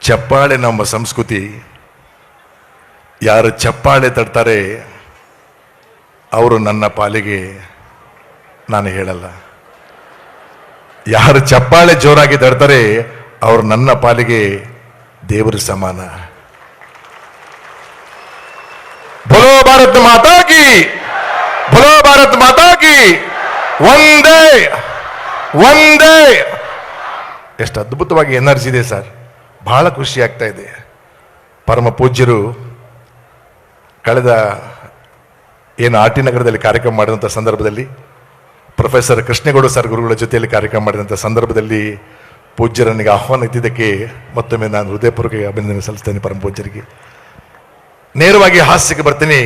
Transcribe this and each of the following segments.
ಚಪ್ಪಾಳೆ ನಮ್ಮ ಸಂಸ್ಕೃತಿ. ಯಾರು ಚಪ್ಪಾಳೆ ತಡ್ತಾರೆ ಅವರು ನನ್ನ ಪಾಲಿಗೆ ನಾನು ಹೇಳಲ್ಲ. ಯಾರು ಚಪ್ಪಾಳೆ ಜೋರಾಗಿ ತಡ್ತಾರೆ ಅವರು ನನ್ನ ಪಾಲಿಗೆ ದೇವರ ಸಮಾನ. ಬೋಲೋ ಭಾರತ್ ಮಾತಾ ಕಿ, ಬೋಲೋ ಭಾರತ್ ಮಾತಾ ಕಿ, ಒಂದೇ ಒಂದೇ. ಎಷ್ಟು ಅದ್ಭುತವಾಗಿ ಎನರ್ಜಿ ಇದೆ ಸರ್, ಬಹಳ ಖುಷಿ ಆಗ್ತಾ ಇದೆ. ಪರಮ ಪೂಜ್ಯರು ಕಳೆದ ಏನು ಆರ್ಟಿ ನಗರದಲ್ಲಿ ಕಾರ್ಯಕ್ರಮ ಮಾಡಿದಂಥ ಸಂದರ್ಭದಲ್ಲಿ ಪ್ರೊಫೆಸರ್ ಕೃಷ್ಣೇಗೌಡ ಸರ್ ಗುರುಗಳ ಜೊತೆಯಲ್ಲಿ ಕಾರ್ಯಕ್ರಮ ಮಾಡಿದಂಥ ಸಂದರ್ಭದಲ್ಲಿ ಪೂಜ್ಯರನಿಗೆ ಆಹ್ವಾನ ಇದ್ದಿದ್ದಕ್ಕೆ ಮತ್ತೊಮ್ಮೆ ನಾನು ಹೃದಯಪೂರ್ವಕ ಅಭಿನಂದನೆ ಸಲ್ಲಿಸ್ತೇನೆ. ಪರಮ ಪೂಜ್ಯರಿಗೆ ನೇರವಾಗಿ ಹಾಸ್ಯಕ್ಕೆ ಬರ್ತೀನಿ.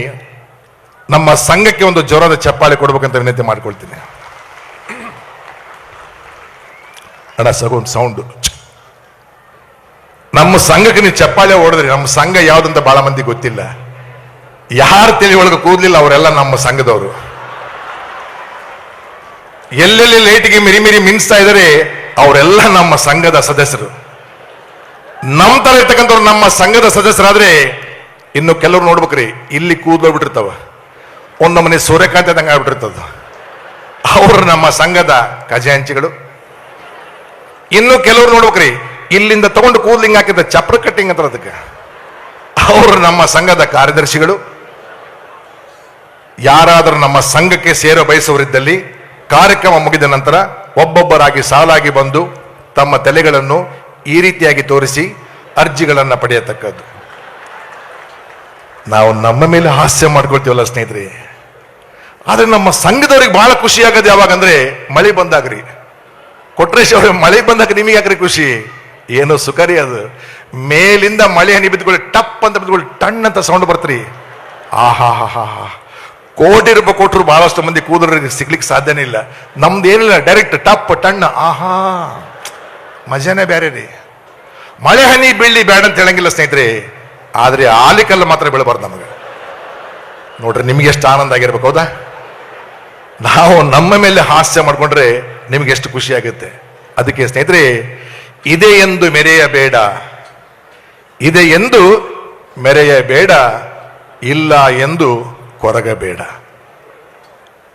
ನಮ್ಮ ಸಂಘಕ್ಕೆ ಒಂದು ಜೋರಾದ ಚಪ್ಪಾಳೆ ಕೊಡ್ಬೇಕಂತ ವಿನಂತಿ ಮಾಡ್ಕೊಳ್ತೀನಿ. ಅಣ್ಣ ಸಗೊಂದು ಸೌಂಡ್. ನಮ್ಮ ಸಂಘಕ್ಕೆ ನೀವು ಚಪ್ಪಾಳೆ ಹೊಡೆದ್ರಿ. ನಮ್ಮ ಸಂಘ ಯಾವ್ದಂತ ಬಹಳ ಮಂದಿ ಗೊತ್ತಿಲ್ಲ. ಯಾರು ತಲೆ ಒಳಗೆ ಕೂದಲಿಲ್ಲ ಅವರೆಲ್ಲ ನಮ್ಮ ಸಂಘದವರು. ಎಲ್ಲೆಲ್ಲಿ ಲೈಟ್ಗೆ ಮಿರಿ ಮಿರಿ ಮಿನ್ಸ್ತಾ ಇದ್ದಾರೆ ಅವರೆಲ್ಲ ನಮ್ಮ ಸಂಘದ ಸದಸ್ಯರು. ನಮ್ಮ ತರ ಇರ್ತಕ್ಕಂಥವ್ರು ನಮ್ಮ ಸಂಘದ ಸದಸ್ಯರಾದ್ರೆ ಇನ್ನು ಕೆಲವ್ರು ನೋಡ್ಬೇಕ್ರಿ, ಇಲ್ಲಿ ಕೂದಲೋಗ್ಬಿಟ್ಟಿರ್ತಾವ, ಒಂದು ಮನೆ ಸೂರ್ಯಕಾಂತಿ ಆದಂಗೆ ಆಗ್ಬಿಟ್ಟಿರ್ತದ. ಅವರು ನಮ್ಮ ಸಂಘದ ಖಜಾಂಚಿಗಳು. ಇನ್ನು ಕೆಲವ್ರು ನೋಡ್ಬೇಕ್ರಿ, ಇಲ್ಲಿಂದ ತಗೊಂಡು ಕೂದಲಿಂಗ್ ಹಾಕಿದ ಚಪ್ರ ಕಟ್ಟಿಂಗ್ ಅಂತ ಅದಕ್ಕೆ, ಅವರು ನಮ್ಮ ಸಂಘದ ಕಾರ್ಯದರ್ಶಿಗಳು. ಯಾರಾದರೂ ನಮ್ಮ ಸಂಘಕ್ಕೆ ಸೇರೋ ಬಯಸುವರಿದ್ದಲ್ಲಿ ಕಾರ್ಯಕ್ರಮ ಮುಗಿದ ನಂತರ ಒಬ್ಬೊಬ್ಬರಾಗಿ ಸಾಲಾಗಿ ಬಂದು ತಮ್ಮ ತಲೆಗಳನ್ನು ಈ ರೀತಿಯಾಗಿ ತೋರಿಸಿ ಅರ್ಜಿಗಳನ್ನು ಪಡೆಯತಕ್ಕದ್ದು. ನಾವು ನಮ್ಮ ಮೇಲೆ ಹಾಸ್ಯ ಮಾಡ್ಕೊಳ್ತೀವಲ್ಲ ಸ್ನೇಹಿತರೆ, ಆದ್ರೆ ನಮ್ಮ ಸಂಘದವ್ರಿಗೆ ಬಹಳ ಖುಷಿ ಆಗೋದು ಯಾವಾಗಂದ್ರೆ ಮಳೆ ಬಂದಾಗ್ರಿ. ಕೊಟ್ರೇಶ್ ಅವ್ರ ಮಳೆ ಬಂದಾಗ ನಿಮಗೆ ಯಾಕ್ರಿ ಖುಷಿ? ಏನೋ ಸುಖರಿ ಅದು. ಮೇಲಿಂದ ಮಳೆ ಹನಿ ಬಿದ್ದುಕೊಳ್ಳಿ, ಟಪ್ ಅಂತ ಬಿದ್ದುಕೊಳ್ಳಿ, ಟಣ್ ಅಂತ ಸೌಂಡ್ ಬರ್ತ್ರಿ. ಆಹಾ ಹಾ ಹಾ ಹಾ. ಕೋಟಿ ರೂಪಾಯಿ ಕೊಟ್ಟರು ಬಹಳಷ್ಟು ಮಂದಿ ಕೂದಲರಿಗೆ ಸಿಗ್ಲಿಕ್ಕೆ ಸಾಧ್ಯನೇ ಇಲ್ಲ. ನಮ್ದು ಏನಿಲ್ಲ, ಡೈರೆಕ್ಟ್ ಟಪ್ ಟಣ್ಣ, ಆಹಾ ಮಜಾನೇ ಬೇರೆ ರೀ. ಮಳೆ ಹನಿ ಬೀಳಿ ಬೇಡ ಅಂತ ಹೇಳಂಗಿಲ್ಲ ಸ್ನೇಹಿತರೆ, ಆದ್ರೆ ಆಲಿಕಲ್ಲ ಮಾತ್ರ ಬೀಳಬಾರ್ದು ನಮಗೆ. ನೋಡ್ರಿ ನಿಮ್ಗೆ ಎಷ್ಟು ಆನಂದ ಆಗಿರ್ಬೇಕು, ಹೌದಾ? ನಾವು ನಮ್ಮ ಮೇಲೆ ಹಾಸ್ಯ ಮಾಡ್ಕೊಂಡ್ರೆ ನಿಮ್ಗೆ ಎಷ್ಟು ಖುಷಿ ಆಗುತ್ತೆ. ಅದಕ್ಕೆ ಸ್ನೇಹಿತರೆ, ಇದೆ ಎಂದು ಮೆರೆಯಬೇಡ, ಇದೆ ಎಂದು ಮೆರೆಯಬೇಡ, ಇಲ್ಲ ಎಂದು ಕೊರಗಬೇಡ.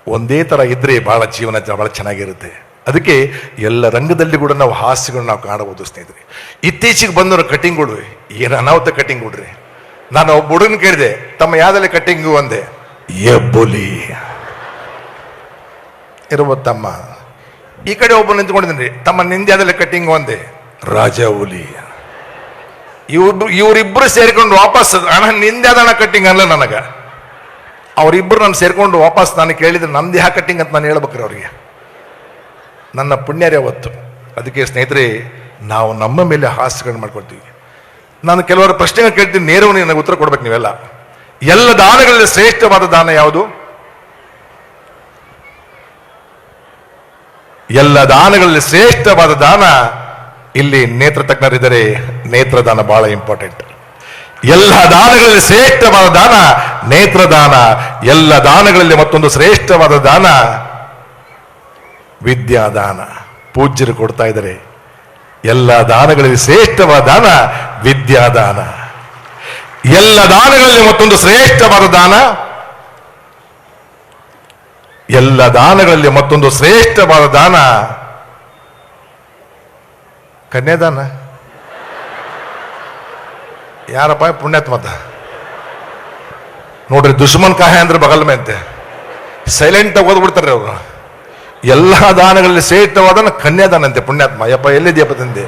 ಒಂದೇ ತರ ಇದ್ರೆ ಬಹಳ ಜೀವನ ಬಹಳ ಚೆನ್ನಾಗಿರುತ್ತೆ. ಅದಕ್ಕೆ ಎಲ್ಲ ರಂಗದಲ್ಲಿ ಕೂಡ ನಾವು ಹಾಸ್ಯಗಳನ್ನ ನಾವು ಕಾಣಬಹುದು ಸ್ನೇಹಿತರೆ. ಇತ್ತೀಚೆಗೆ ಬಂದವರು ಕಟಿಂಗ್ಗಳು ಏನು ಅನಾಹುತ ಕಟಿಂಗ್ ಕೊಡ್ರಿ. ನಾನು ಒಬ್ಬ ಹುಡುಗನ ಕೇಳಿದೆ, ತಮ್ಮ ಯಾವ್ದಲ್ಲಿ ಕಟಿಂಗು ಅಂದೆ. ಎಬ್ಬುಲಿ ಇರುವ ತಮ್ಮ. ಈ ಕಡೆ ಒಬ್ಬ ನಿಂತ್ಕೊಂಡಿದ್ದೀನಿ, ತಮ್ಮ ನಿಂದ್ಯಾದಲ್ಲಿ ಕಟಿಂಗು ಅಂದೆ. ರಾಜ ಹುಲಿ. ಇವರಿಬ್ರು ಸೇರಿಕೊಂಡು ವಾಪಸ್ ಅಣ್ಣ ನಿಂದ್ಯಾದಣ ಕಟ್ಟಿಂಗ್ ಅಲ್ಲ ನನಗ. ಅವರಿಬ್ರು ನಾನು ಸೇರ್ಕೊಂಡು ವಾಪಸ್ ನಾನು ಕೇಳಿದ್ರೆ ನಂದು ಯಾಕೆ ಕಟ್ಟಿಂಗ್ ಅಂತ ನಾನು ಹೇಳ್ಬೇಕ್ರಿ ಅವ್ರಿಗೆ. ನನ್ನ ಪುಣ್ಯರೇ ಅವತ್ತು. ಅದಕ್ಕೆ ಸ್ನೇಹಿತರೆ, ನಾವು ನಮ್ಮ ಮೇಲೆ ಹಾಸ್ಯಗಳನ್ನು ಮಾಡ್ಕೊಳ್ತೀವಿ. ನಾನು ಕೆಲವರ ಪ್ರಶ್ನೆಗಳು ಕೇಳ್ತೀನಿ, ನೇರವಾಗಿ ನನಗೆ ಉತ್ತರ ಕೊಡ್ಬೇಕು ನೀವೆಲ್ಲ. ಎಲ್ಲ ದಾನಗಳಲ್ಲಿ ಶ್ರೇಷ್ಠವಾದ ದಾನ ಯಾವುದು? ಎಲ್ಲ ದಾನಗಳಲ್ಲಿ ಶ್ರೇಷ್ಠವಾದ ದಾನ, ಇಲ್ಲಿ ನೇತ್ರ ತಜ್ಞರಿದ್ದರೆ ನೇತ್ರದಾನ ಬಹಳ ಇಂಪಾರ್ಟೆಂಟ್. ಎಲ್ಲ ದಾನಗಳಲ್ಲಿ ಶ್ರೇಷ್ಠವಾದ ದಾನ ನೇತ್ರದಾನ. ಎಲ್ಲ ದಾನಗಳಲ್ಲಿ ಮತ್ತೊಂದು ಶ್ರೇಷ್ಠವಾದ ದಾನ ವಿದ್ಯಾದಾನ. ಪೂಜ್ಯರು ಕೊಡ್ತಾ ಇದ್ದಾರೆ, ಎಲ್ಲ ದಾನಗಳಲ್ಲಿ ಶ್ರೇಷ್ಠವಾದ ದಾನ ವಿದ್ಯಾದಾನ. ಎಲ್ಲ ದಾನಗಳಲ್ಲಿ ಮತ್ತೊಂದು ಶ್ರೇಷ್ಠವಾದ ದಾನ, ಎಲ್ಲ ದಾನಗಳಲ್ಲಿ ಮತ್ತೊಂದು ಶ್ರೇಷ್ಠವಾದ ದಾನ ಕನ್ಯಾದಾನ. ಯಾರಪ್ಪ ಪುಣ್ಯಾತ್ಮ ನೋಡ್ರಿ, ದುಶ್ಮನ್ ಕಾಯ ಅಂದ್ರೆ ಬಗಲ್ ಮೇಲೆ ಸೈಲೆಂಟ್ ಆಗಿ ಓದ್ಬಿಡ್ತಾರೆ ಅವರು. ಎಲ್ಲ ದಾನಗಳಲ್ಲಿ ಶ್ರೇಷ್ಠವಾದ ಕನ್ಯಾದಾನ ಅಂತೆ. ಪುಣ್ಯಾತ್ಮ ಯಪ್ಪ ಎಲ್ಲಿದೆಯಪ್ಪ ತಂದೆ.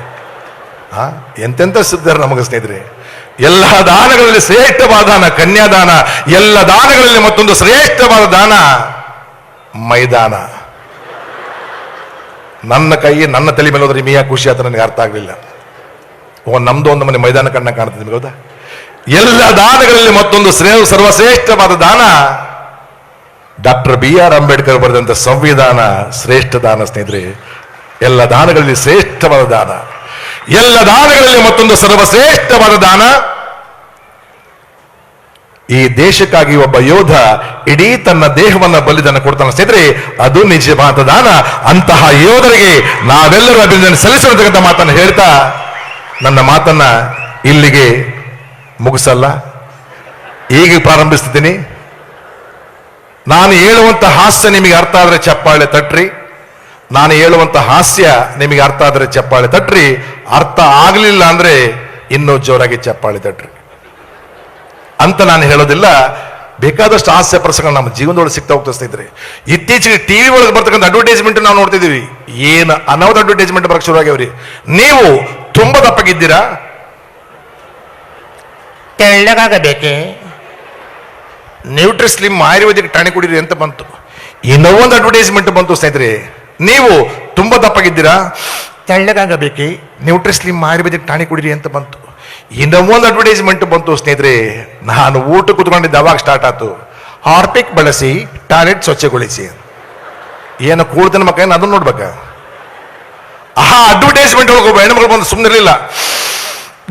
ಎಂತೆಂತ ಸಿದ್ಧಾರ ನಮಗೆ ಸ್ನೇಹಿತರೆ. ಎಲ್ಲ ದಾನಗಳಲ್ಲಿ ಶ್ರೇಷ್ಠವಾದ ದಾನ ಕನ್ಯಾದಾನ. ಎಲ್ಲ ದಾನಗಳಲ್ಲಿ ಮತ್ತೊಂದು ಶ್ರೇಷ್ಠವಾದ ದಾನ ಮೈದಾನ. ನನ್ನ ಕೈ ನನ್ನ ತಲೆ ಮೇಲೆ ಹೋದ್ರೆ ನಿಮಗೆ ಖುಷಿ ಆತ ನನಗೆ ಅರ್ಥ ಆಗಲಿಲ್ಲ. ನಮ್ದು ಒಂದು ಮನೆ ಮೈದಾನ ಕಣ್ಣ ಕಾಣ್ತದೆ ನಿಮಗೆ, ಹೌದಾ? ಎಲ್ಲ ದಾನಗಳಲ್ಲಿ ಮತ್ತೊಂದು ಸರ್ವಶ್ರೇಷ್ಠವಾದ ದಾನ ಡಾಕ್ಟರ್ BR ಅಂಬೇಡ್ಕರ್ ಬರೆದಂತ ಸಂವಿಧಾನ ಶ್ರೇಷ್ಠ ದಾನ ಸ್ನೇಹಿತರೆ. ಎಲ್ಲ ದಾನಗಳಲ್ಲಿ ಶ್ರೇಷ್ಠವಾದ ದಾನ, ಎಲ್ಲ ದಾನಗಳಲ್ಲಿ ಮತ್ತೊಂದು ಸರ್ವಶ್ರೇಷ್ಠವಾದ ದಾನ. ಈ ದೇಶಕ್ಕಾಗಿ ಒಬ್ಬ ಯೋಧ ಇಡೀ ತನ್ನ ದೇಹವನ್ನ ಬಲಿದಾನ ಕೊಡ್ತಾನೆ ಸ್ನೇಹಿತರೆ, ಅದು ನಿಜವಾದ ದಾನ. ಅಂತಹ ಯೋಧರಿಗೆ ನಾವೆಲ್ಲರೂ ಅಭಿನಂದನೆ ಸಲ್ಲಿಸಿರ್ತಕ್ಕಂಥ ಮಾತನ್ನು ಹೇಳ್ತಾ ನನ್ನ ಮಾತನ್ನ ಇಲ್ಲಿಗೆ ಮುಗಿಸಲ್ಲ, ಈಗ ಪ್ರಾರಂಭಿಸ್ತಿದ್ದೀನಿ. ನಾನು ಹೇಳುವಂತ ಹಾಸ್ಯ ನಿಮಗೆ ಅರ್ಥ ಆದ್ರೆ ಚಪ್ಪಾಳೆ ತಟ್ರಿ. ನಾನು ಹೇಳುವಂತ ಹಾಸ್ಯ ನಿಮಗೆ ಅರ್ಥ ಆದ್ರೆ ಚಪ್ಪಾಳೆ ತಟ್ರಿ. ಅರ್ಥ ಆಗಲಿಲ್ಲ ಅಂದ್ರೆ ಇನ್ನೂ ಜೋರಾಗಿ ಚಪ್ಪಾಳೆ ತಟ್ರಿ ಅಂತ ನಾನು ಹೇಳೋದಿಲ್ಲ. ಬೇಕಾದಷ್ಟು ಹಾಸ್ಯ ಪ್ರಸಂಗ ನಮ್ಮ ಜೀವನದೊಳಗೆ ಸಿಗ್ತಾ ಹೋಗ್ತಾ ಸ್ನೇಹಿತರೆ. ಇತ್ತೀಚೆಗೆ ಟಿವಿ ಒಳಗೆ ಬರ್ತಕ್ಕಂಥ ಅಡ್ವರ್ಟೈಸ್ಮೆಂಟ್ ನಾವು ನೋಡ್ತಿದ್ದೀವಿ. ಏನು ಅನಾಹುತ ಅಡ್ವರ್ಟೈಸ್ಮೆಂಟ್ ಬರಕ್ಕೆ ಶುರುವಾಗ್ಯವ್ರಿ. ನೀವು ತುಂಬಾ ದಪ್ಪಗಿದ್ದೀರಾ, ತೆಳ್ಳಗಾಗಬೇಕೆ, ನ್ಯೂಟ್ರಿ ಸ್ಲಿಮ್ ಆಯುರ್ವೇದಿಕ್ ಟಾನಿಕ್ ಕುಡೀರಿ ಅಂತ ಬಂತು. ಇನ್ನೊಂದು ಅಡ್ವರ್ಟೈಸ್ಮೆಂಟ್ ಬಂತು ಸ್ನೇಹಿತರೆ, ನೀವು ತುಂಬಾ ದಪ್ಪಗಿದ್ದೀರಾ, ತೆಳ್ಳಗಾಗಬೇಕೆ, ನ್ಯೂಟ್ರಿ ಸ್ಲಿಮ್ ಆಯುರ್ವೇದಿಕ್ ಟಾನಿಕ್ ಕುಡೀರಿ ಅಂತ ಬಂತು. ಇನ್ನೊಂದು ಅಡ್ವರ್ಟೈಸ್ಮೆಂಟ್ ಬಂತು ಸ್ನೇಹಿತರೆ, ನಾನು ಊಟ ಕೂತ್ಕೊಂಡಿದ್ದ ಅವಾಗ ಸ್ಟಾರ್ಟ್ ಆಯ್ತು, ಹಾರ್ಪಿಕ್ ಬಳಸಿ ಟಾಯ್ಲೆಟ್ ಸ್ವಚ್ಛಗೊಳಿಸಿ. ಏನು ಕೂಡ್ತನ ಮಕ್ಕ ಏನು ಅದನ್ನ ನೋಡ್ಬೇಕ. ಆ ಅಡ್ವರ್ಟೈಸ್ಮೆಂಟ್ ಒಳಗೆ ಒಬ್ಬ ಹೆಣ್ಮಗಳು ಬಂದು ಸುಮ್ಮನಿರಲಿಲ್ಲ,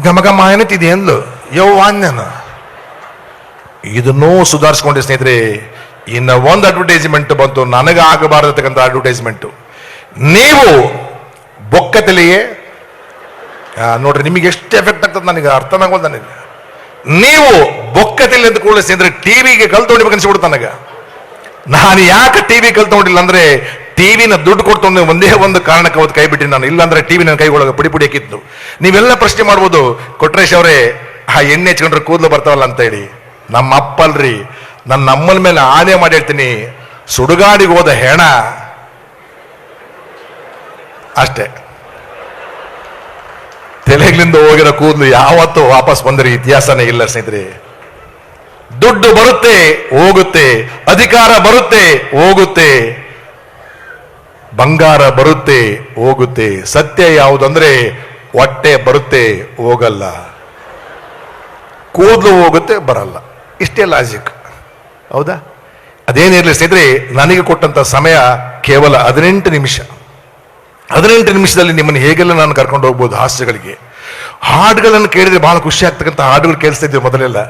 ಗಮಗಮ ಏನತ್ತಿದೆ ಅಂದ್ಲು. ಯವ್ವಾನ್ಯನ ಇದನ್ನೂ ಸುಧಾರಿಸ್ಕೊಂಡೆ ಸ್ನೇಹಿತರೆ. ಇನ್ನು ಒಂದು ಅಡ್ವರ್ಟೈಸ್ಮೆಂಟ್ ಬಂತು, ನನಗೆ ಆಗಬಾರತಕ್ಕಂಥ ಅಡ್ವರ್ಟೈಸ್ಮೆಂಟ್. ನೀವು ಬೊಕ್ಕತಲಿಯೇ ನೋಡ್ರಿ, ನಿಮಗೆ ಎಷ್ಟು ಎಫೆಕ್ಟ್ ಆಗ್ತದೆ ನನಗೆ ಅರ್ಥ ಆಗೋದು. ನನಗೆ ನೀವು ಬೊಕ್ಕತಿಲ್ಲ ಅಂತ ಕೂಡ ಸ್ನೇಹಿತರೆ ಟಿವಿಗೆ ಕಲ್ತ್ಕೊಂಡಿಬೇಕು ಅನ್ಸ್ಬಿಡ್ತು ನನಗೆ. ನಾನು ಯಾಕೆ ಟಿವಿ ಕಲ್ತ್ಕೊಂಡಿಲ್ಲ ಅಂದ್ರೆ, ಟಿವಿನ ದುಡ್ಡು ಕೊಡ್ತೊಂಡು ಒಂದೇ ಒಂದು ಕಾರಣಕ್ಕೆ ಅವತ್ತು ಕೈ ಬಿಟ್ಟಿನಿ ನಾನು. ಇಲ್ಲಾಂದ್ರೆ ಟಿವಿ ನನ್ನ ಕೈಗೊಳಗೆ ಪುಡಿ ಪುಡಿ ಹಾಕಿತ್ತು. ನೀವೆಲ್ಲ ಪ್ರಶ್ನೆ ಮಾಡ್ಬೋದು, ಕೊಟ್ರೇಶ್ ಅವರೇ ಆ ಎಣ್ಣೆ ಹಚ್ಕೊಂಡ್ರೆ ಕೂದಲು ಬರ್ತಾವಲ್ಲ ಅಂತ ಹೇಳಿ. ನಮ್ಮ ಅಪ್ಪಲ್ರಿ, ನನ್ನ ಅಮ್ಮನ ಮೇಲೆ ಆನೆ ಮಾಡಿ ಹೇಳ್ತೀನಿ, ಸುಡುಗಾಡಿಗೆ ಹೋದ ಹೆಣ ಅಷ್ಟೇ. ತಲೆಗಳಿಂದ ಹೋಗಿರೋ ಕೂದಲು ಯಾವತ್ತೂ ವಾಪಸ್ ಬಂದರೆ ಇತಿಹಾಸನೇ ಇಲ್ಲ ಸ್ನೇಹಿತರೆ. ದುಡ್ಡು ಬರುತ್ತೆ ಹೋಗುತ್ತೆ, ಅಧಿಕಾರ ಬರುತ್ತೆ ಹೋಗುತ್ತೆ, ಬಂಗಾರ ಬರುತ್ತೆ ಹೋಗುತ್ತೆ. ಸತ್ಯ ಯಾವುದಂದ್ರೆ ಹೊಟ್ಟೆ ಬರುತ್ತೆ ಹೋಗಲ್ಲ, ಕೂದಲು ಹೋಗುತ್ತೆ ಬರಲ್ಲ. ಇಷ್ಟೇ ಲಾಜಿಕ್, ಹೌದಾ? ಅದೇನಿರಲಿ ಸ್ನೇಹಿತರೆ, ನನಗೆ ಕೊಟ್ಟಂತ ಸಮಯ ಕೇವಲ 18 ನಿಮಿಷ. 18 ನಿಮಿಷದಲ್ಲಿ ನಿಮ್ಮನ್ನು ಹೇಗೆಲ್ಲ ನಾನು ಕರ್ಕೊಂಡು ಹೋಗ್ಬೋದು ಹಾಸ್ಯಗಳಿಗೆ. ಹಾಡುಗಳನ್ನು ಕೇಳಿದ್ರೆ ಬಹಳ ಖುಷಿ ಆಗ್ತಕ್ಕಂಥ ಹಾಡುಗಳು ಕೇಳಿಸ್ತಾ ಇದ್ದೀವಿ ಮೊದಲೆಲ್ಲ.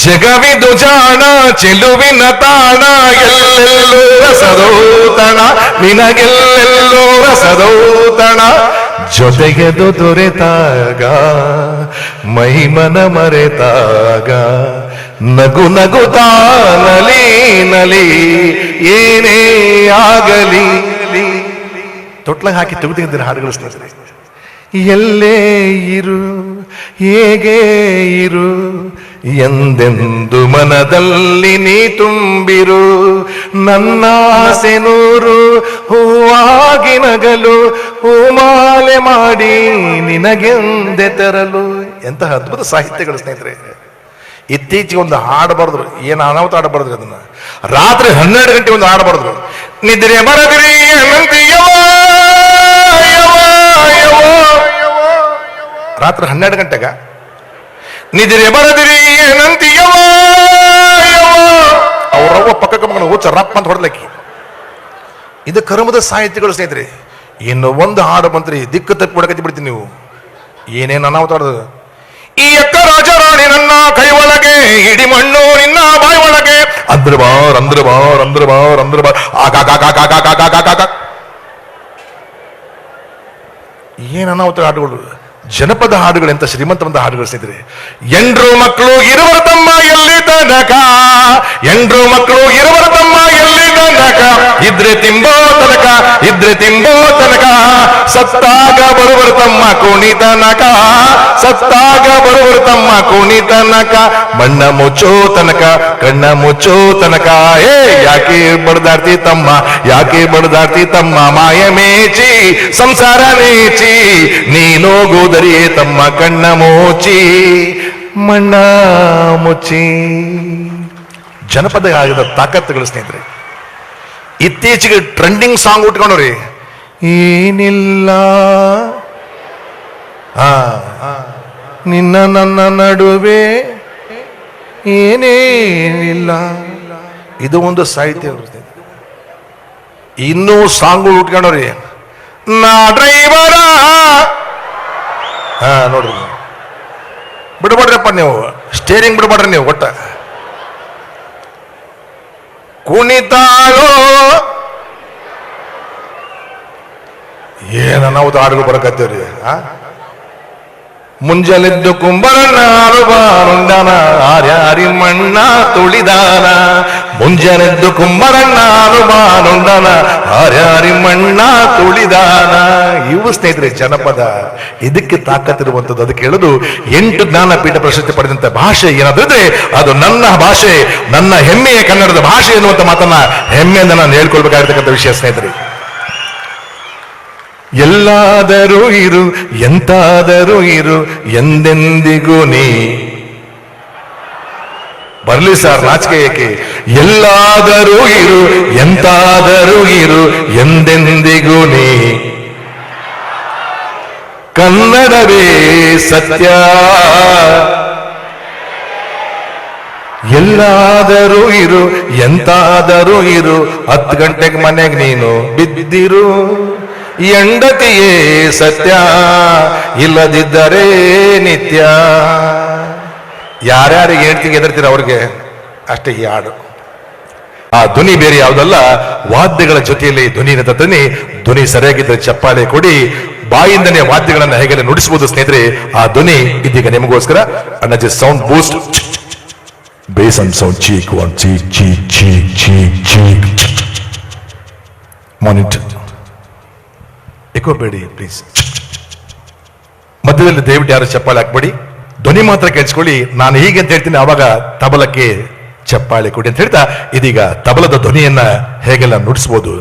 ಜಗವಿದು ಜಾಣ ಚೆಲುವಿನ ತಾಣ, ಎಲ್ಲೆಲ್ಲೋ ರಸದೌತಣ, ನಿನಗೆಲ್ಲೆಲ್ಲೋ ರಸದೌತಣ, ಜೊತೆಗೆದು ದೊರೆತಾಗ ಮೈಮನ ಮರೆತಾಗ, ನಗು ನಗುತ್ತಾ ನಲಿ ನಲಿ ಏನೇ ಆಗಲಿ. ತೊಟ್ಲಾಗ ಹಾಕಿ ತೆಗೆದಿದ್ದಾರೆ ಹಾಡುಗಳು ಸ್ನೇಹಿತರೆ. ಎಲ್ಲೇ ಇರು ಹೇಗೆ ಇರು ಎಂದೆಂದು ಮನದಲ್ಲಿ ನೀ ತುಂಬಿರು, ನನ್ನಾಸೆ ನೂರು ಹೂವಾಗಿ ನಗಲು, ಹೂಮಾಲೆ ಮಾಡಿ ನಿನಗೆಂದೆ ತರಲು. ಎಂತಹ ಅದ್ಭುತ ಸಾಹಿತ್ಯಗಳು ಸ್ನೇಹಿತರೆ. ಇತ್ತೀಚೆಗೆ ಒಂದು ಹಾಡು ಬರೆದ್ರು, ಏನು ಅನಾಹುತ ಹಾಡು ಬರೆದ್ರು. ಅದನ್ನ ರಾತ್ರಿ 12 ಗಂಟೆ ಒಂದು ಹಾಡು ಬರೆದ್ರು. ನಿದ್ರೆ ಬರದ್ರಿ ರಾತ್ರಿ 12 ಗಂಟೆಗ ನಿದ್ರೆ ಬರದಿರಿ ಏನಂತೀಯವ, ಅವ್ರವ್ವ ಪಕ್ಕಕ್ಕೆ ಮಗನ ಹುಚ್ಚ ರಪ್ಪ ಅಂತ ಹೊಡೆದಕ್ಕೆ. ಇದು ಕರ್ಮದ ಸಾಹಿತ್ಯಗಳು ಸ್ನೇಹಿತರೆ. ಇನ್ನು ಒಂದು ಹಾಡು ಬಂತ್ರಿ, ದಿಕ್ಕು ತಪ್ಪಿ ಹೊಡಕತ್ತಿ ಬಿಡ್ತೀನಿ ನೀವು. ಏನೇನು ಅನಾಹುತ ಹಾಡೋದು. ಈ ಅಕ್ಕ ರಾಜರಾಣಿ ನನ್ನ ಕೈ ಒಳಗೆ, ಇಡಿ ಮಣ್ಣು ನಿನ್ನ ಬಾಯಿ ಒಳಗೆ, ಅಂದ್ರ ಬಾರ್ ಅಂದ್ರ ಬಾರ್ ಅಂದ್ರ ಬಾರ್ ಅಂದ್ರ ಬಾರ್ ಆಗ. ಏನ್ ಅನಾಹುತ ಹಾಡುಗಳು, ಜನಪದ ಹಾಡುಗಳು, ಎಂತ ಶ್ರೀಮಂತವಂತ ಹಾಡುಗಳು ಸ್ನೇಹಿತರೆ. ಎಂಡ್ರು ಮಕ್ಕಳು ಇರುವರ ತಮ್ಮ ಎಲ್ಲಿ ತನಕ, ಎಂಡ್ರು ಮಕ್ಕಳು ಇರುವರ ತಮ್ಮ ಎಲ್ಲಿ ತನಕ, ಇದ್ರೆ ತಿಂಬೋ ತನಕ, ಇದ್ರೆ ತಿಂಬೋ ತನಕ, ಸತ್ತಾಗ ಬರುವರ ತಮ್ಮ ಕುಣಿತನಕ, ಸತ್ತಾಗ ಬರುವರ ತಮ್ಮ ಕುಣಿತನಕ, ಮಣ್ಣ ಮುಚ್ಚೋ ತನಕ ಕಣ್ಣ ಮುಚ್ಚೋ ತನಕ. ಏ ಯಾಕೆ ಬಡ್ದಾಡ್ತಿ ತಮ್ಮ, ಯಾಕೆ ಬಡ್ದಾಡ್ತಿ ತಮ್ಮ, ಮಾಯ ಮೇಚಿ ಸಂಸಾರ ನೇಚಿ, ನೀನೋಗೋದರಿಯೇ ತಮ್ಮ ಕಣ್ಣ ಮೋಚಿ ಮಣ್ಣ ಮುಚ್ಚಿ. ಜನಪದ ಆಗಿದ ತಾಕತ್ತುಗಳು ಸ್ನೇಹಿತರೆ. ಇತ್ತೀಚೆಗೆ ಟ್ರೆಂಡಿಂಗ್ ಸಾಂಗ್ ಉಟ್ಕೊಂಡ್ರಿ, ಏನಿಲ್ಲ ನಿನ್ನ ನನ್ನ ನಡುವೆ ಏನೇನಿಲ್ಲ. ಇದು ಒಂದು ಸಾಹಿತ್ಯ. ಇನ್ನೂ ಸಾಂಗ್ಗಳು ಉಟ್ಕೊಂಡ್ರಿ, ನಾ ಡ್ರೈವರ. ನೋಡ್ರಿ, ಬಿಡ್ಬೇಡ್ರಪ್ಪ ನೀವು, ಸ್ಟೇರಿಂಗ್ ಬಿಡ್ಬೇಡ್ರಿ ನೀವು. ಒಟ್ಟ ಕುಣಿತಾಳೋ ಏನ ನಾವು ಹಾಡುಗಳು ಬರಕತ್ತೇವ್ರಿ. ಮುಂಜಲೆದ್ದು ಕುಂಬರಣ್ಣ ಆಳುಬಾರುಂಡನ ಆರ್ಯಾರಿ ಮಣ್ಣ ತುಳಿದಾನ. ಮುಂಜಲೆದ್ದು ಕುಂಬರಣ್ಣ ಆಳುಬಾರುಂಡನ ಆರ್ಯಾರಿ ಮಣ್ಣ ತುಳಿದಾನ. ಇವು ಸ್ನೇಹಿತರೆ ಜನಪದ. ಇದಕ್ಕೆ ತಾಕತ್ತಿರುವಂಥದ್ದು. ಅದಕ್ಕೆ ಹೇಳುದು 8 ಜ್ಞಾನಪೀಠ ಪ್ರಶಸ್ತಿ ಪಡೆದಂತ ಭಾಷೆ ಏನಾದ್ರೆ ಅದು ನನ್ನ ಭಾಷೆ, ನನ್ನ ಹೆಮ್ಮೆಯ ಕನ್ನಡದ ಭಾಷೆ ಎನ್ನುವಂತ ಮಾತನ್ನ ಹೆಮ್ಮೆಯಿಂದ ನಾನು ಹೇಳ್ಕೊಳ್ಬೇಕಾಗಿರ್ತಕ್ಕಂಥ ವಿಷಯ ಸ್ನೇಹಿತರೆ. ಎಲ್ಲಾದರೂ ಇರು ಎಂತಾದರೂ ಇರು ಎಂದೆಂದಿಗೂ ನೀ. ಬರ್ಲಿ ಸರ್, ನಾಚಿಕೆ ಏಕೆ? ಎಲ್ಲಾದರೂ ಇರು ಎಂತಾದರೂ ಇರು ಎಂದೆಂದಿಗೂ ನೀ, ಕನ್ನಡವೇ ಸತ್ಯ. ಎಲ್ಲಾದರೂ ಇರು ಎಂತಾದರೂ ಇರು, 10 ಗಂಟೆಗೆ ಮನೆಗೆ ನೀನು ಬಿದ್ದಿರು, ಹೆಂಡತಿಯೇ ಸತ್ಯ ಇಲ್ಲದಿದ್ದರೆ ನಿತ್ಯ. ಯಾರ್ಯಾರಿಗೆ ಹೆಂಡತಿಗೆ ಎದರ್ತೀರ ಅವ್ರಿಗೆ ಅಷ್ಟೇ ಈ ಹಾಡು. ಆ ಧ್ವನಿ ಬೇರೆ ಯಾವುದಲ್ಲ, ವಾದ್ಯಗಳ ಜೊತೆಯಲ್ಲಿ ಧ್ವನಿನ ತನ್ನಿ. ಧ್ವನಿ ಸರಿಯಾಗಿದ್ದರೆ ಚಪ್ಪಾಳೆ ಕೊಡಿ. ಬಾಯಿಂದನೇ ವಾದ್ಯಗಳನ್ನ ಹೇಗೆ ನುಡಿಸಬಹುದು ಸ್ನೇಹಿತರೆ. ಆ ಧ್ವನಿ ಇದೀಗ ನಿಮಗೋಸ್ಕರ. ಅಣ್ಣಜಿ sound boost, bass and sound, check 1 check check check check check. Monitor echo ಬೇಡಿ ಪ್ಲೀಸ್. ಮಧ್ಯದಲ್ಲಿ ದಯವಿಟ್ಟು ಯಾರು ಚಪ್ಪಾಳೆ ಹಾಕ್ಬೇಡಿ, ಧ್ವನಿ ಮಾತ್ರ ಕೇಳಿಸ್ಕೊಳ್ಳಿ. ನಾನು ಹೀಗೆ ಅಂತ ಹೇಳ್ತೀನಿ, ಆವಾಗ ತಬಲಕ್ಕೆ ಚಪ್ಪಾಳೆ ಕೊಡಿ ಅಂತ ಹೇಳ್ತಾ ಇದೀಗ ತಬಲದ ಧ್ವನಿಯನ್ನ ಹೇಗೆಲ್ಲ ನುಡಿಸ್ಬೋದು.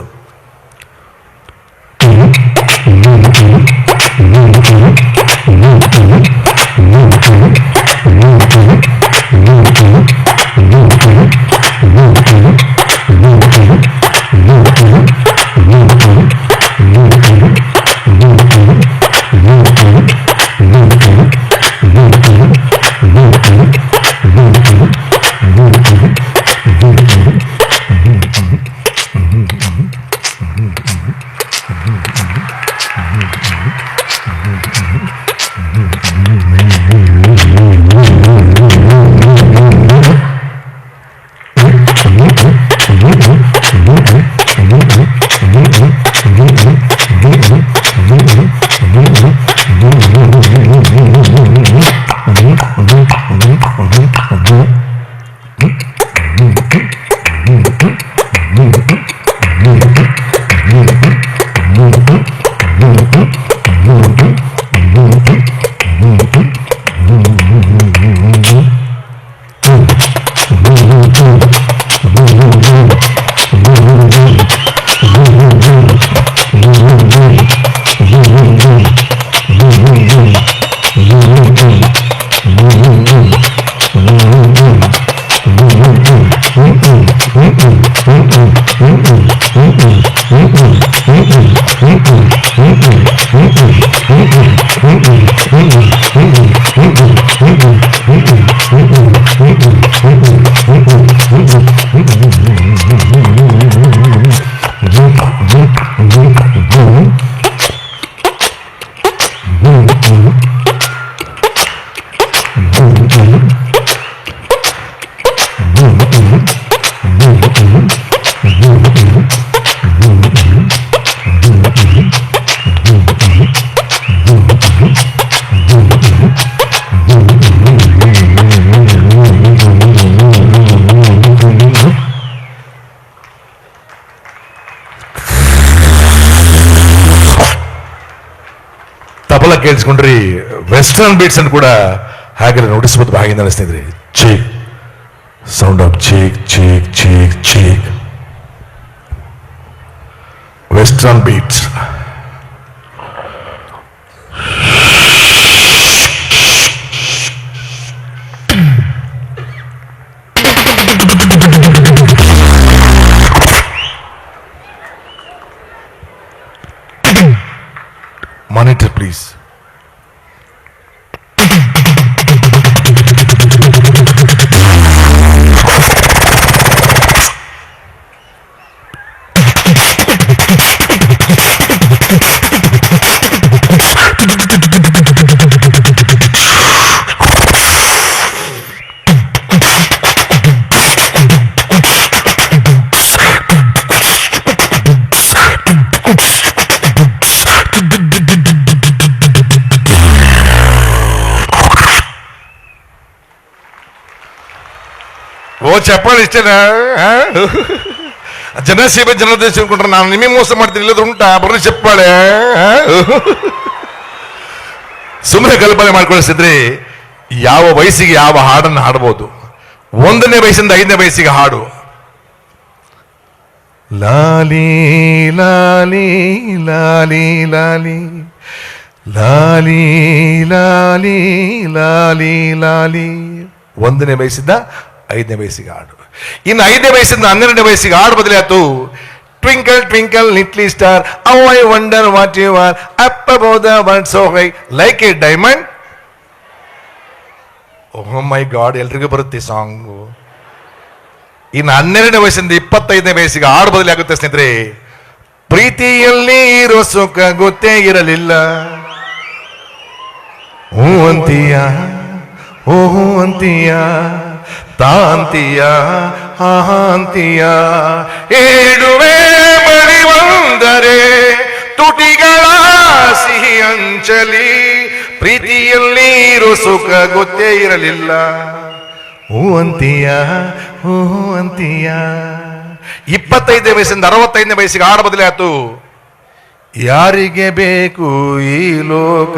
ತಬಲ ಕೇಳಿಸ್ಕೊಂಡ್ರಿ, ವೆಸ್ಟರ್ನ್ ಬೀಟ್ಸ್ ಅನ್ನು ಕೂಡ ಹಾಗೆ ನುಡಿಸಬಹುದು ಹಾಗೆ ಅನಿಸ್ತಿದ್ರಿ. Check sound of check check check check, western beats. Monitor please. ಓ ಚಪ್ಪಾಳೆ ಇಷ್ಟೇನಾ? ಜನಸೇವೆ ಜನದೇಶ ಅನ್ಕೊಂಡ್ರೆ ನಾನು ನಿಮಗೆ ಮೋಸ ಮಾಡ್ತೀನಿ, ಇಲ್ಲದ ಉಂಟಾ? ಬರ್ರಿ ಚಪ್ಪಾಳೆ. ಸುಮ್ಮನೆ ಕಲ್ಪನೆ ಮಾಡ್ಕೊಳಿಸಿದ್ರೆ ಯಾವ ವಯಸ್ಸಿಗೆ ಯಾವ ಹಾಡನ್ನು ಹಾಡಬಹುದು. 1ನೇ ವಯಸ್ಸಿಂದ 5ನೇ ವಯಸ್ಸಿಗೆ ಹಾಡು. ಲಾಲಿ ಲಾಲಿ ಲಾಲಿ ಲಾಲಿ ಲಾಲಿ ಲಾಲಿ ಲಾಲಿ ಲಾಲಿ 1ನೇ ವಯಸ್ಸಿಂದ 5ನೇ ವಯಸ್ಸಿಗೆ ಹಾಡು. ಇನ್ನು 5ನೇ ವಯಸ್ಸಿಂದ 12ನೇ ವಯಸ್ಸಿಗೆ ಹಾಡು ಬದಲಾಯ್ತು. Twinkle twinkle little star, how I wonder what you are, up above the world so high like a diamond. Oh my god, ಎಲ್ರಿಗೂ ಬರುತ್ತೆ ಸಾಂಗು. ಇನ್ನು 12ನೇ ವಯಸ್ಸಿಂದ 25ನೇ ವಯಸ್ಸಿಗೆ ಹಾಡು ಬದಲಿ ಆಗುತ್ತೆ ಸ್ನೇಹಿತರೆ. ಪ್ರೀತಿಯಲ್ಲಿ ಇರೋ ಸುಖ ಗೊತ್ತೇ ಇರಲಿಲ್ಲ, ಹೂ ಅಂತೀಯ ಓಹೋ ಅಂತೀಯ, ತಾಂತೀಯ ಅಂತೀಯ, ಏಳುವೆ ಬರಿವಂದರೆ ತುಟಿಗಳ ಸಿಹಿ ಅಂಚಲಿ, ಪ್ರೀತಿಯಲ್ಲಿ ಇರೋ ಸುಖ ಗೊತ್ತೇ ಇರಲಿಲ್ಲ, ಹೂ ಅಂತೀಯ ಹೂ ಅಂತೀಯ. 25ನೇ ವಯಸ್ಸಿಂದ 65ನೇ ವಯಸ್ಸಿಗೆ ಹಾಡು ಬದಲಾಯ್ತು. ಯಾರಿಗೆ ಬೇಕು ಈ ಲೋಕ,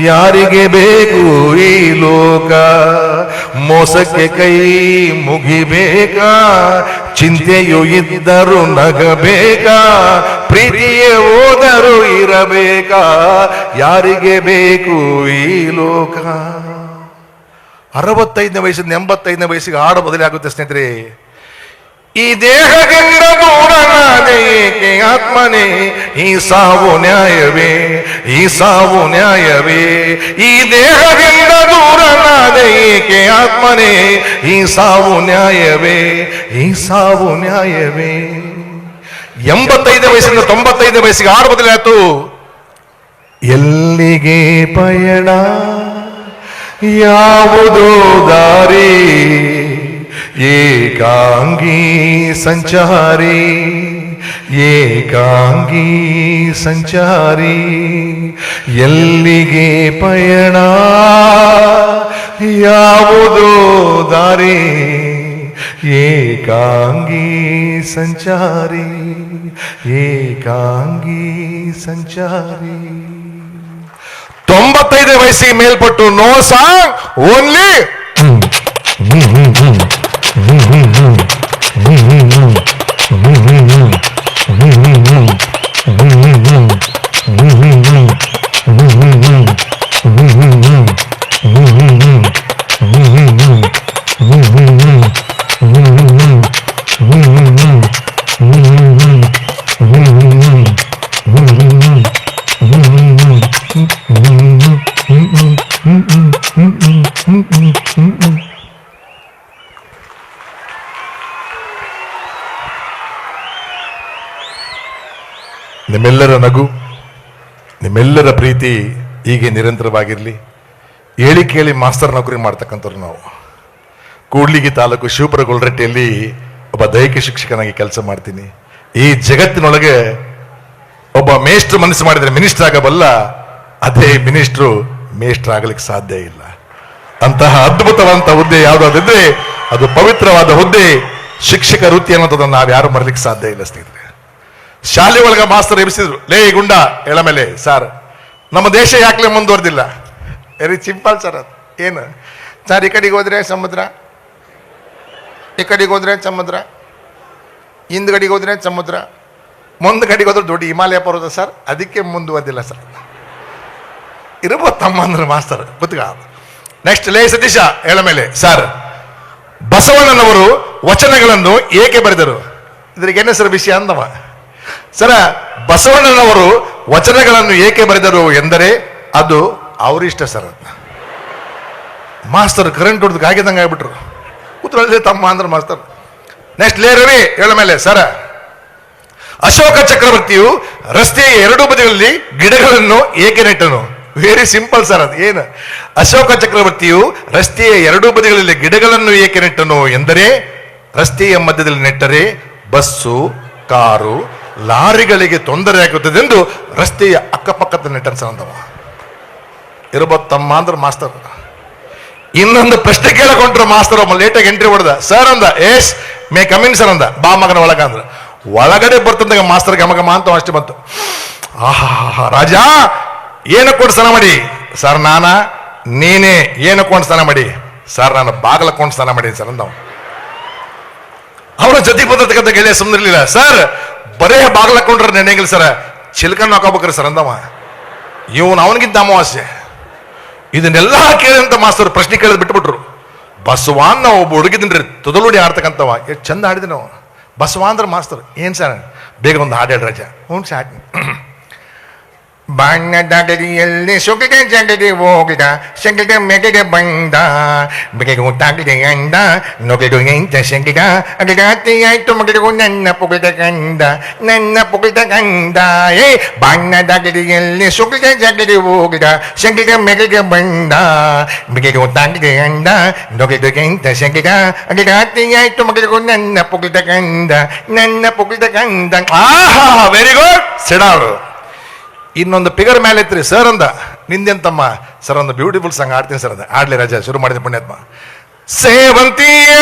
ಯಾರಿಗೆ ಬೇಕು ಈ ಲೋಕ, ಮೋಸಕ್ಕೆ ಕೈ ಮುಗಿಬೇಕಾ, ಚಿಂತೆಯು ಇದ್ದರೂ ನಗಬೇಕಾ, ಪ್ರೀತಿಯೇ ಹೋದರೂ ಇರಬೇಕಾ, ಯಾರಿಗೆ ಬೇಕು ಈ ಲೋಕ. 65ನೇ ವಯಸ್ಸಿಂದ 85ನೇ ವಯಸ್ಸಿಗೆ ಹಾಡು ಬದಲಾಗುತ್ತೆ ಸ್ನೇಹಿತರೆ. ಈ ದೇಹದಿಂದ ದೂರನಾದೆ ಏಕೆ ಆತ್ಮನೇ, ಈ ಸಾವು ನ್ಯಾಯವೇ, ಈ ಸಾವು ನ್ಯಾಯವೇ, ಈ ದೇಹದಿಂದ ದೂರನಾದೆ ಏಕೆ ಆತ್ಮನೇ, ಈ ಸಾವು ನ್ಯಾಯವೇ, ಈ ಸಾವು ನ್ಯಾಯವೇ. 85ನೇ ವಯಸ್ಸಿಂದ 95ನೇ ವಯಸ್ಸಿಗೆ ಹಾಡು ಬದಲಾಯಿತು. ಎಲ್ಲಿಗೆ ಪಯಣ, ಯಾವುದೋ ದಾರಿ, ಏಕಾಂಗಿ ಸಂಚಾರಿ, ಏಕಾಂಗಿ ಸಂಚಾರಿ, ಎಲ್ಲಿಗೆ ಪಯಣ, ಯಾವುದೋ ದಾರಿ, ಏಕಾಂಗಿ ಸಂಚಾರಿ, ಏಕಾಂಗಿ ಸಂಚಾರಿ. 95ನೇ ವಯಸ್ಸಿಗೆ ಮೇಲ್ಪಟ್ಟು ನೋ ಸಾಂಗ್, ಓನ್ಲಿ ನಿಮ್ಮೆಲ್ಲರ ನಗು, ನಿಮ್ಮೆಲ್ಲರ ಪ್ರೀತಿ ಹೀಗೆ ನಿರಂತರವಾಗಿರಲಿ. ಹೇಳಿ ಕೇಳಿ ಮಾಸ್ತರ್ ನೌಕರಿ ಮಾಡ್ತಕ್ಕಂಥವ್ರು ನಾವು. ಕೂಡ್ಲಿಗಿ ತಾಲೂಕು ಶಿವಪುರ ಗೊಲ್ರಟ್ಟಿಯಲ್ಲಿ ಒಬ್ಬ ದೈಹಿಕ ಶಿಕ್ಷಕನಾಗಿ ಕೆಲಸ ಮಾಡ್ತೀನಿ. ಈ ಜಗತ್ತಿನೊಳಗೆ ಒಬ್ಬ ಮೇಷ್ಟ್ರು ಮನಸ್ಸು ಮಾಡಿದ್ರೆ ಮಿನಿಸ್ಟರ್ ಆಗಬಲ್ಲ, ಅದೇ ಮಿನಿಸ್ಟ್ರು ಮೇಷ್ಟ್ರ್ ಆಗಲಿಕ್ಕೆ ಸಾಧ್ಯ ಇಲ್ಲ. ಅಂತಹ ಅದ್ಭುತವಂತ ಹುದ್ದೆ ಯಾವುದಾದ್ರೆ ಅದು ಪವಿತ್ರವಾದ ಹುದ್ದೆ ಶಿಕ್ಷಕ ವೃತ್ತಿ ಅನ್ನೋದನ್ನು ನಾವು ಯಾರು ಮರಲಿಕ್ಕೆ ಸಾಧ್ಯ ಇಲ್ಲ ಸ್ನೇಹಿತರೆ. ಶಾಲೆ ಒಳಗ ಮಾಸ್ತರ್ ಎಬ್ಸಿದ್ರು, ಲೇ ಗುಂಡ ಎಳ ಮೇಲೆ, ಸರ್ ನಮ್ಮ ದೇಶ ಯಾಕೆ ಮುಂದುವರೆದಿಲ್ಲ? Very simple sir. ಅದು ಏನು ಸರ್, ಈ ಕಡೆಗೆ ಹೋದ್ರೆ ಸಮುದ್ರ, ಈ ಕಡೆಗೆ ಹೋದ್ರೆ ಸಮುದ್ರ, ಹಿಂದ್ಗಡೆಗೆ ಹೋದ್ರೆ ಸಮುದ್ರ, ಮುಂದ್ ಕಡೆಗೆ ಹೋದ್ರೆ ದೊಡ್ಡ ಹಿಮಾಲಯ ಪರ್ವತ ಸರ್, ಅದಕ್ಕೆ ಮುಂದುವರೆದಿಲ್ಲ ಸರ್. ಇರ್ಬೋದು ತಮ್ಮ ಅಂದ್ರೆ ಮಾಸ್ತರ್ ಗೊತ್ತಗ. ನೆಕ್ಸ್ಟ್ ಲೇ ಸತೀಶ ಎಳ ಮೇಲೆ, ಸರ್ ಬಸವಣ್ಣನವರು ವಚನಗಳನ್ನು ಏಕೆ ಬರೆದರು? ಇದ್ರಿಗೆ ಏನೇ ಸರ್ ವಿಷಯ ಅಂದವ. ಸರ ಬಸವಣ್ಣನವರು ವಚನಗಳನ್ನು ಏಕೆ ಬರೆದರು ಎಂದರೆ ಅದು ಅವರಿಷ್ಟ ಸರ್. ಮಾಸ್ತರ್ ಕರೆಂಟ್ ಹೊಡೆದು ಕಾಗಿದಂಗೆ ಆಗ್ಬಿಟ್ರು. ಕೂತ್ಕೊಳ್ಳಿ ತಮ್ಮ ಅಂದ್ರೆ ಮಾಸ್ತರ್. ನೆಕ್ಸ್ಟ್ ಲೇ ರವಿ ಹೇಳ ಮೇಲೆ, ಸರ ಅಶೋಕ ಚಕ್ರವರ್ತಿಯು ರಸ್ತೆಯ ಎರಡೂ ಬದಿಗಳಲ್ಲಿ ಗಿಡಗಳನ್ನು ಏಕೆ ನೆಟ್ಟನು? Very simple sir. ಅದು ಏನು? ಅಶೋಕ ಚಕ್ರವರ್ತಿಯು ರಸ್ತೆಯ ಎರಡೂ ಬದಿಗಳಲ್ಲಿ ಗಿಡಗಳನ್ನು ಏಕೆ ನೆಟ್ಟನು ಎಂದರೆ ರಸ್ತೆಯ ಮಧ್ಯದಲ್ಲಿ ನೆಟ್ಟರೆ ಬಸ್ಸು, ಕಾರು, ಲಾರಿಗಳಿಗೆ ತೊಂದರೆ ಆಗುತ್ತದೆ ಎಂದು ರಸ್ತೆಯ ಅಕ್ಕಪಕ್ಕದ ನೆಟ್ಟನ್ ಸರ್ ಅಂದವ. ಇರಬಹುದು ತಮ್ಮ ಅಂದ್ರೆ ಮಾಸ್ತರ್. ಇನ್ನೊಂದು ಪ್ರಶ್ನೆ ಕೇಳಕೊಂಡ್ರು ಮಾಸ್ತರ್ ಒಬ್ಬ ಲೇಟಾಗಿ ಎಂಟ್ರಿ ಹೊಡೆದ. ಸರ್ ಅಂದ, ಎಸ್ ಮೇ ಕಮಿನ್ ಸರ್ ಅಂದ. ಬಾ ಮಗನ ಒಳಗ ಅಂದ್ರ. ಒಳಗಡೆ ಬರ್ತಂದಾಗ ಮಾಸ್ತರ್ ಗಮಗಮ ಅಂತ ಅಷ್ಟೇ ಬಂತು. ಆಹಾ ರಾಜ ಏನು ಕೊಟ್ಟು ಸ್ನಾನ ಮಾಡಿ? ಸರ್ ನಾನ. ನೀನೇ ಏನು ಕೊಂಡು ಸ್ನಾನ ಮಾಡಿ? ಸರ್ ನಾನು ಬಾಗಲ ಕೊಂಡು ಸ್ನಾನ ಮಾಡೀನಿ ಸರ್ ಅಂದ. ಅವನ ಜೊತೆಗೆ ಬಂದಿರ್ತಕ್ಕಂಥ ಗೆಳೆಯ ಸುಮ್ಮನಿರ್ಲಿಲ್ಲ. ಸರ್ ಬರೇ ಬಾಗಲ ಕೊಂಡ್ರೆ ನೆನೆಗಿಲ್ಲ ಸರ್, ಚಿಲ್ಕನ್ ಹಾಕೋಬೇಕ್ರಿ ಸರ್ ಅಂದವ. ಇವನು ಅವನಿಗಿಂತ ಅಮಾವಾಸ್ಯೆ. ಇದನ್ನೆಲ್ಲ ಕೇಳಿದಂತ ಮಾಸ್ತರ್ ಪ್ರಶ್ನೆ ಕೇಳಿದ್ ಬಿಟ್ಬಿಟ್ರು. ಬಸವಾನ್ ನಾವು ಒಬ್ಬ ಹುಡುಗಿದ್ರಿ ತುದಲುಡಿ ಆಡ್ತಕ್ಕಂಥವ, ಎಷ್ಟು ಚಂದ ಆಡಿದ್ವಿ ನಾವು. ಬಸವ ಅಂದ್ರೆ ಮಾಸ್ತರ್. ಏನ್ ಸರ್? ಬೇಗ ಒಂದು ಹಾಡು ಹೇಳಿ ರಾಜ. ಹ್ಞೂ ಸಾಟ್. ಬಣ್ಣದಡಿಯಲ್ಲಿ ಸುಗಡೆ ಜಗಡೆ ಹೋಗಿದ ಸಗಡ ಮೆಗಡೆ ಬಂದ ಬೆಗೆಗೂ ತಾಗಡೆ ಅಂದ ನೊಗೆದು ಎಂತ ಸಗಡ ಅಗಡಾತಿ ಆಯ್ತು ಮಗಡಿಗೂ ನನ್ನ ಪುಗದ ಗಂಡ ನನ್ನ ಪುಗದ ಗಂಡ. ಏ ಬಣ್ಣದಡಿಯಲ್ಲಿ ಸುಗಡೆ ಜಗಡೆ ಹೋಗಿದ ಸಗಡ ಮೆಗಡೆ ಬಂದ ಬೆಗೆಗೂ ತಾಗಡೆ ಅಂದ ನೊಗೆದು ಎಂತ ಸಗಡ ಅಗಡಾತಿ ಆಯ್ತು ಮಗಡಿಗೂ ನನ್ನ ಪುಗದ ಗಂಡ ನನ್ನ ಪುಗದ ಗಂಡ. ಆಹಾ ವೆರಿ ಗುಡ್. ಸಿಡಾರು. ಇನ್ನೊಂದು ಪಿಗರ್ ಮೇಲೆ ಇತ್ರಿ. ಸರ್ ಅಂದ, ನಿಂದೆಂತಮ್ಮ? ಸರ್ ಒಂದು ಬ್ಯೂಟಿಫುಲ್ ಸಾಂಗ್ ಆಡ್ತೀನಿ ಸರ್ ಅಂದ. ಆಡ್ಲಿ ರಾಜ. ಶುರು ಮಾಡಿದ ಪುಣ್ಯಾತ್ಮ. ಸೇವಂತಿಯೇ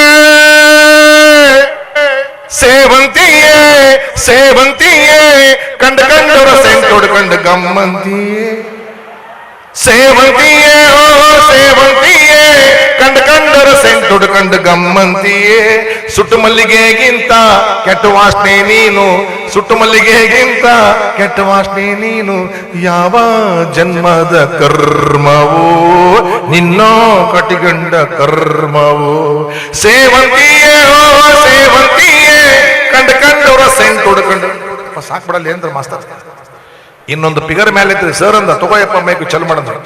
ಸೇವಂತಿಯೇ ಸೇವಂತಿಯೇ ಕಂಡ ಕಂಡರ ಸೆಂಟ್ ಹೊಡ್ಕೊಂಡು ಗಮ್ಮಂತಿಯೇ ಸೇವಂತಿಯೇ ಓ ಸೇವಂತಿಯೇ ಕಂಡ ಕಂಡರ ಸೆಂಟ್ ಹೊಡ್ಕೊಂಡು ಗಮ್ಮಂತಿಯೇ. ಸುಟ್ಟು ಮಲ್ಲಿಗೆಗಿಂತ ಕೆಟ್ಟ ವಾಸನೆ ನೀನು, ಸುಟ್ಟು ಮಲ್ಲಿಗೆಗಿಂತ ಕೆಟ್ಟ ವಾಸನೆ ನೀನು. ಯಾವ ಜನ್ಮದ ಕರ್ಮವೋ ನಿನ್ನೋ ಕಟಿಗಂಡ ಕರ್ಮವೋ. ಸೇವಂತಿಯೇ ಓ ಸೇವಂತಿಯೇ ಕಂಡ ಕಂಡವರ ಸೆಂಟ್ ಹೊಡ್ಕೊಂಡು. ಸಾಕ್ಬಿಡಲ್ಲ ಏನ್ರ ಮಾಸ್ತರ್. ಇನ್ನೊಂದು ಪಿಗರ್ ಮೇಲೆ ಇದ್ರಿ. ಸರ್ ಅಂದ, ತಗೋಯಪ್ಪ ಮೈಕು ಚಲು ಮಾಡಿದ್ರು.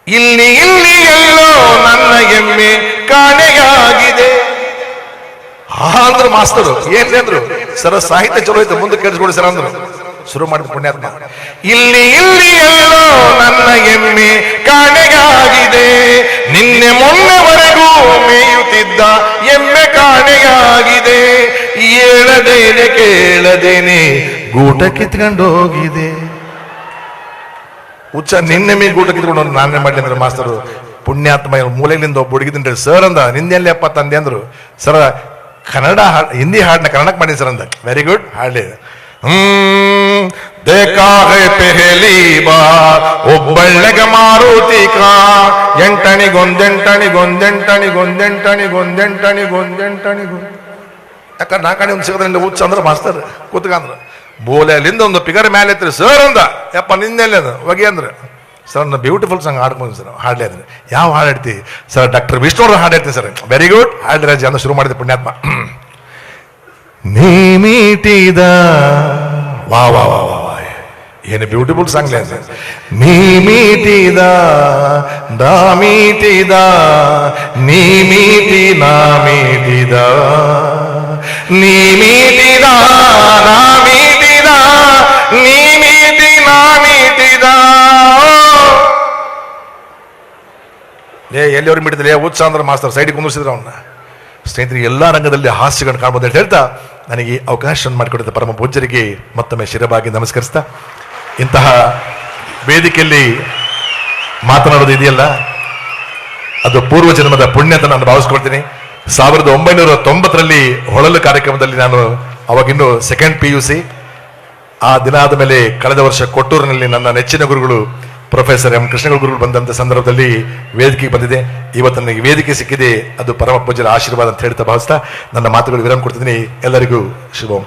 ಇಲ್ಲಿ ಇಲ್ಲಿ ಎಲ್ಲೋ ನನ್ನ ಎಮ್ಮೆ ಕಾಣೆಯಾಗಿದೆ ಅಂದ್ರು ಮಾಸ್ತರು. ಏನ್ರು ಸರ ಸಾಹಿತ್ಯ ಚಲೋ ಐತೆ, ಮುಂದೆ ಕೇಳಿಸ್ಕೊಡಿ ಸರ್ ಅಂದ್ರು. ಶುರು ಮಾಡಿದ ಪುಣ್ಯಾತ್ಮ. ಇಲ್ಲಿ ಇಲ್ಲಿ ಎಲ್ಲೋ ನನ್ನ ಎಮ್ಮೆ ಕಾಣೆಯಾಗಿದೆ ನಿನ್ನೆ ಮೊನ್ನೆವರೆಗೂ ಮೇಯುತ್ತಿದ್ದ ಎಮ್ಮೆ ಕಾಣೆಯಾಗಿದೆ. ಹೇಳದೇನೆ ಕೇಳದೇನೆ ಗೂಟ ಕಿತ್ಕೊಂಡು ಹೋಗಿದೆ. ಹುಚ್ಚ ನಿನ್ನೆ ಮೀ ಗೂಟ ಕಿತ್ಕೊಂಡು ನಾನೇ ಮಾಡ್ಲಿ ಅಂದ್ರೆ ಮಾಸ್ತರು. ಪುಣ್ಯಾತ್ಮ ಮೂಲೆಗಳಿಂದ ಒಬ್ಬ ಹುಡುಗಿದ್ರೆ. ಸರ್ ಅಂದ, ನಿಂದೆಲ್ಲಿ ಅಪ್ಪ ತಂದೆ ಅಂದ್ರು. ಸರ ಕನ್ನಡ ಹಿಂದಿ ಹಾಡನ್ನ ಕನ್ನಡಕ್ಕೆ ಮಾಡಿ ಸರ್ ಅಂದ. ವೆರಿ ಗುಡ್, ಹಾಡಲಿ. देखा है पहली बार ಒಬ್ಬಳ್ಳೆಗ ಮಾರುತಿ ಕಾ ಎಂಟಣಿಗೊಂದೆಂಟಣಿ ಗೊಂದೆಂಟಣಿ ಗೊಂದೆಂಟಣಿ ಗೊಂದೆಂಟಣಿ ಗೊಂದೆಂಟಣಿ ಯಾಕಂದ್ರೆ ನಾಲ್ಕಣಿ ಒಂದು ಸಿಗದ್ರಿಂದ ಹುಚ್ಚ ಅಂದ್ರೆ ಮಾಸ್ತರ್ ಕೂತ್ಕಂದ್ರ. ಬೋಲೆಯಲ್ಲಿಂದ ಒಂದು ಪಿಗರ್ ಮೇಲೆ ಇತ್ತು. ಸರ್ ಅಂದ, ಯಪ್ಪ ನಿಂದೆಲ್ಲ ಅದು ಒಗೆ ಅಂದ್ರೆ. ಸರ್ ನನ್ನ ಬ್ಯೂಟಿಫುಲ್ ಸಾಂಗ್ ಹಾಡ್ಬೋದು ಸರ್. ಹಾಡ್ಲಿ ಅಂದ್ರೆ ಯಾವ ಹಾಡು ಹೇಳ್ತಿ ಸರ್? ಡಾಕ್ಟರ್ ವಿಷ್ಣು ಹಾಡು ಹೇಳ್ತೀನಿ ಸರ್. ವೆರಿ ಗುಡ್, ಹಾಡ್ಲಿ ರಾಜ ಅಂತ ಶುರು ಮಾಡಿದೆ ಪುಣ್ಯಾತ್ಮ. ನೀ ಮೀಟಿದ ವಾ ವಾ ವಾ ವಾ ಏನು ಬ್ಯೂಟಿಫುಲ್ ಸಾಂಗ್. ನೀ ಮೀಟಿದ ದಾ ಮೀಟಿದ ನೀ ಮೀಟಿ ನಾ ಮೀಟಿದ ನೀ ಮೀಟಿದ ನಾ ಮೀಟಿದ ನೀ ಮೀಟಿ ನಾ ಮೀಟಿದ. ಎಲ್ಲಿಯವ್ರು ಮೀಟಿದ್ರೆ ಉತ್ಸಾಹ ಅಂದ್ರೆ ಮಾಸ್ತರ್ ಸೈಡಿಗೆ ಕುಂದಿಸಿದ್ರು ಅವನ್ನ. ಸ್ನೇಹಿತರೆ, ಎಲ್ಲ ರಂಗದಲ್ಲಿ ಹಾಸ್ಯಗಳನ್ನು ಕಾಣ್ಬೋದು ಅಂತ ಹೇಳ್ತಾ ನನಗೆ ಅವಕಾಶ ಮಾಡಿಕೊಡಿದ ಪರಮ ಪೂಜ್ಯರಿಗೆ ಮತ್ತೊಮ್ಮೆ ಶಿರವಾಗಿ ನಮಸ್ಕರಿಸ್ತಾ, ಇಂತಹ ವೇದಿಕೆಯಲ್ಲಿ ಮಾತನಾಡೋದು ಇದೆಯಲ್ಲ ಅದು ಪೂರ್ವ ಜನ್ಮದ ಪುಣ್ಯ ಅಂತ ನಾನು ಭಾವಿಸ್ಕೊಳ್ತೀನಿ. 1990ರಲ್ಲಿ ಹೊಳಲು ಕಾರ್ಯಕ್ರಮದಲ್ಲಿ ನಾನು ಅವಾಗಿನ್ನು ಸೆಕೆಂಡ್ PUC. ಆ ದಿನ ಆದ ಮೇಲೆ ಕಳೆದ ವರ್ಷ ಕೊಟ್ಟೂರಿನಲ್ಲಿ ನನ್ನ ನೆಚ್ಚಿನ ಗುರುಗಳು ಪ್ರೊಫೆಸರ್ ಎಂ ಕೃಷ್ಣಗಳ ಗುರುಗಳು ಬಂದಂತ ಸಂದರ್ಭದಲ್ಲಿ ವೇದಿಕೆಗೆ ಬಂದಿದೆ. ಇವತ್ತು ನನಗೆ ವೇದಿಕೆ ಸಿಕ್ಕಿದೆ, ಅದು ಪರಮ ಪೂಜ್ಯರ ಆಶೀರ್ವಾದ ಅಂತ ಹೇಳ್ತಾ ಭಾವಿಸ್ತಾ ನನ್ನ ಮಾತುಗಳು ವಿರಾಮ ಕೊಡ್ತಿದ್ದೀನಿ. ಎಲ್ಲರಿಗೂ ಶುಭಂ.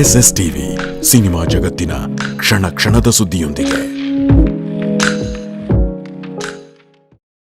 SSTV ಸಿನಿಮಾ ಜಗತ್ತಿನ ಕ್ಷಣ ಕ್ಷಣದ ಸುದ್ದಿಯೊಂದಿಗೆ.